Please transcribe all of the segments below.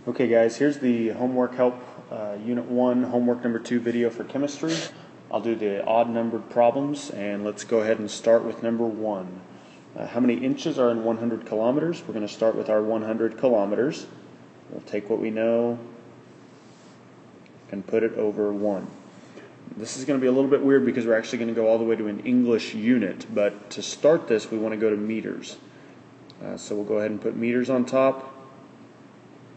Okay guys, here's the homework help unit 1, homework number 2 video for chemistry. I'll do the odd numbered problems, and let's go ahead and start with number 1. How many inches are in 100 kilometers? We're going to start with our 100 kilometers. We'll take what we know and put it over 1. This is going to be a little bit weird because we're actually going to go all the way to an English unit, but to start this we want to go to meters. So we'll go ahead and put meters on top,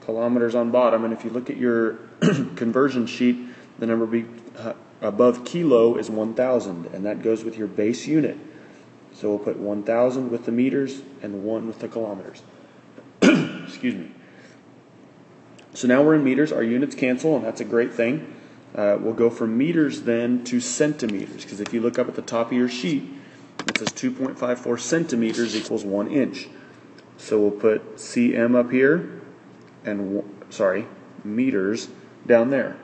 kilometers on bottom, and if you look at your conversion sheet, the number above kilo is 1,000, and that goes with your base unit. So we'll put 1,000 with the meters and 1 with the kilometers. Excuse me. So now we're in meters. Our units cancel, and that's a great thing. We'll go from meters then to centimeters, because if you look up at the top of your sheet, it says 2.54 centimeters equals 1 inch. So we'll put cm up here, and meters down there.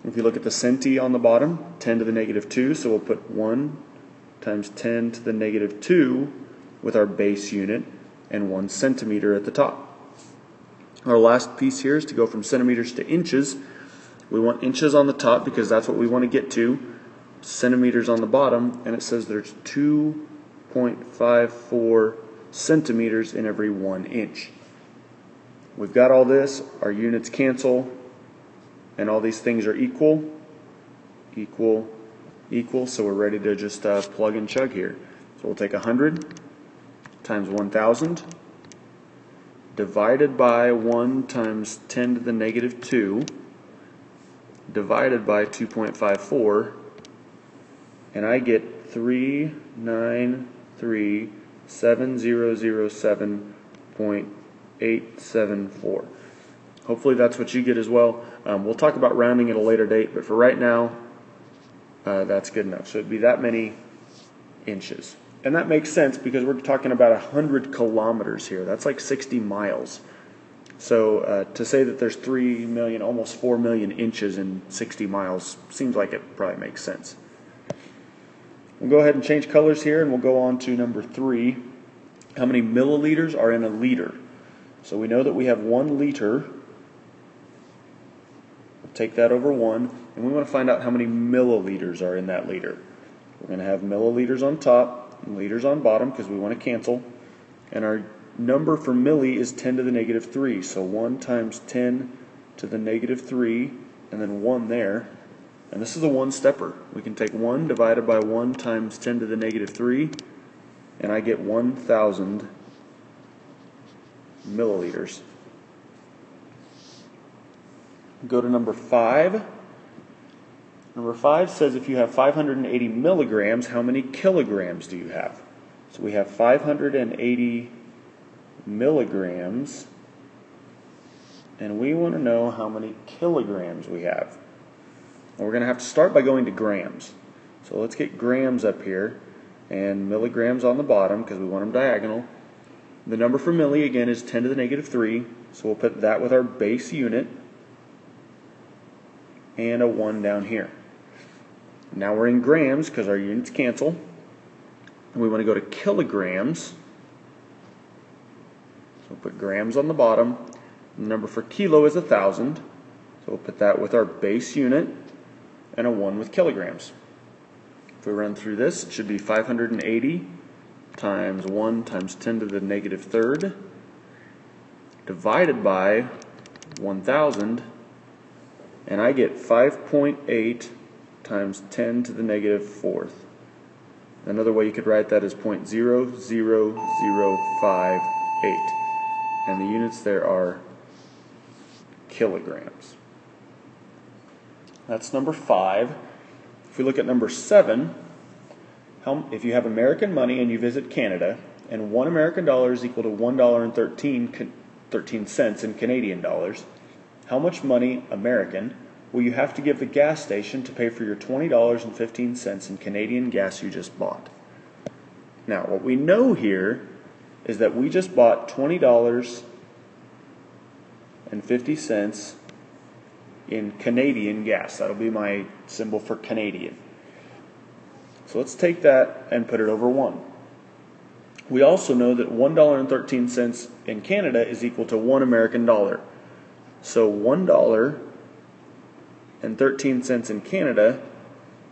If you look at the centi on the bottom, 10 to the negative 2, so we'll put 1 times 10 to the negative 2 with our base unit, and 1 centimeter at the top. Our last piece here is to go from centimeters to inches. We want inches on the top because that's what we want to get to, centimeters on the bottom, and it says there's 2.54 centimeters in every 1 inch. We've got all this, our units cancel, and all these things are equal, so we're ready to just plug and chug here. So we'll take 100 times 1,000 divided by 1 times 10 to the negative 2 divided by 2.54, and I get 393,7007.874. Hopefully that's what you get as well. We'll talk about rounding at a later date, but for right now, that's good enough. So it'd be that many inches. And that makes sense because we're talking about 100 kilometers here. That's like 60 miles. So to say that there's 3 million, almost 4 million inches in 60 miles seems like it probably makes sense. We'll go ahead and change colors here, and we'll go on to number 3. How many milliliters are in a liter? So we know that we have 1 liter. We'll take that over 1, and we want to find out how many milliliters are in that liter. We're going to have milliliters on top and liters on bottom because we want to cancel. And our number for milli is 10 to the negative 3. So 1 times 10 to the negative 3, and then 1 there. And this is a one-stepper. We can take 1 divided by 1 times 10 to the negative 3, and I get 1,000 milliliters. Go to number 5. Number 5 says if you have 580 milligrams, how many kilograms do you have? So we have 580 milligrams, and we want to know how many kilograms we have. And we're going to have to start by going to grams. So let's get grams up here and milligrams on the bottom because we want them diagonal. The number for milli again is 10 to the negative 3, so we'll put that with our base unit and a 1 down here. Now we're in grams because our units cancel, and we want to go to kilograms. So we'll put grams on the bottom. The number for kilo is 1,000, so we'll put that with our base unit and a 1 with kilograms. If we run through this, it should be 580 times 1 times 10 to the negative 3rd divided by 1,000, and I get 5.8 times 10 to the negative 4th. Another way you could write that is 0.00058, and the units there are kilograms. That's number 5. If we look at number 7, if you have American money and you visit Canada, and $1 American is equal to $1.13 in Canadian dollars, how much money, American, will you have to give the gas station to pay for your $20.15 in Canadian gas you just bought? Now, what we know here is that we just bought $20.50 in Canadian gas. That'll be my symbol for Canadian. So let's take that and put it over 1. We also know that $1.13 in Canada is equal to $1 American dollar. So $1.13 in Canada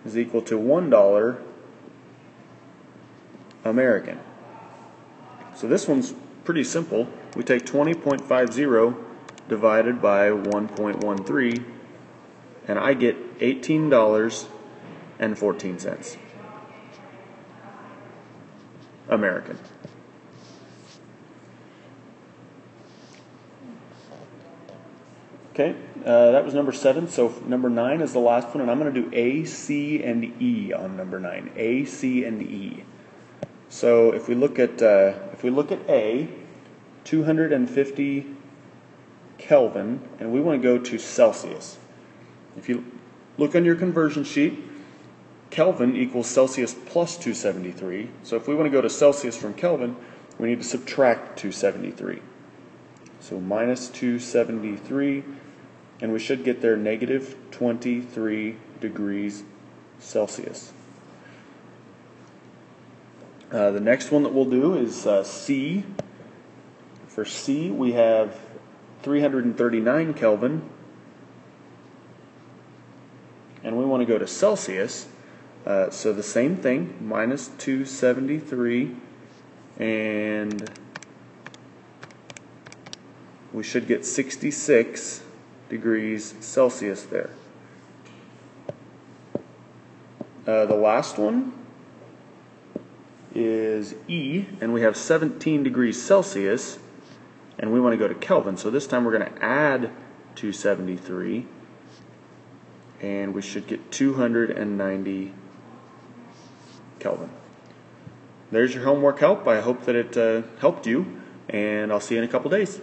is equal to $1 American. So this one's pretty simple. We take 20.50 divided by 1.13, and I get $18.14 American. Okay, that was number 7. So number 9 is the last one, and I'm going to do A, C, and E on number 9. A, C, and E. So if we look at A, 250 Kelvin, and we want to go to Celsius. If you look on your conversion sheet, Kelvin equals Celsius plus 273. So if we want to go to Celsius from Kelvin, we need to subtract 273. So minus 273, and we should get there negative 23 degrees Celsius. The next one that we'll do is C. For C, we have 339 Kelvin, and we want to go to Celsius. So the same thing, minus 273, and we should get 66 degrees Celsius there. The last one is E, and we have 17 degrees Celsius, and we want to go to Kelvin. So this time we're going to add 273, and we should get 290 Kelvin. There's your homework help. I hope that it helped you, and I'll see you in a couple days.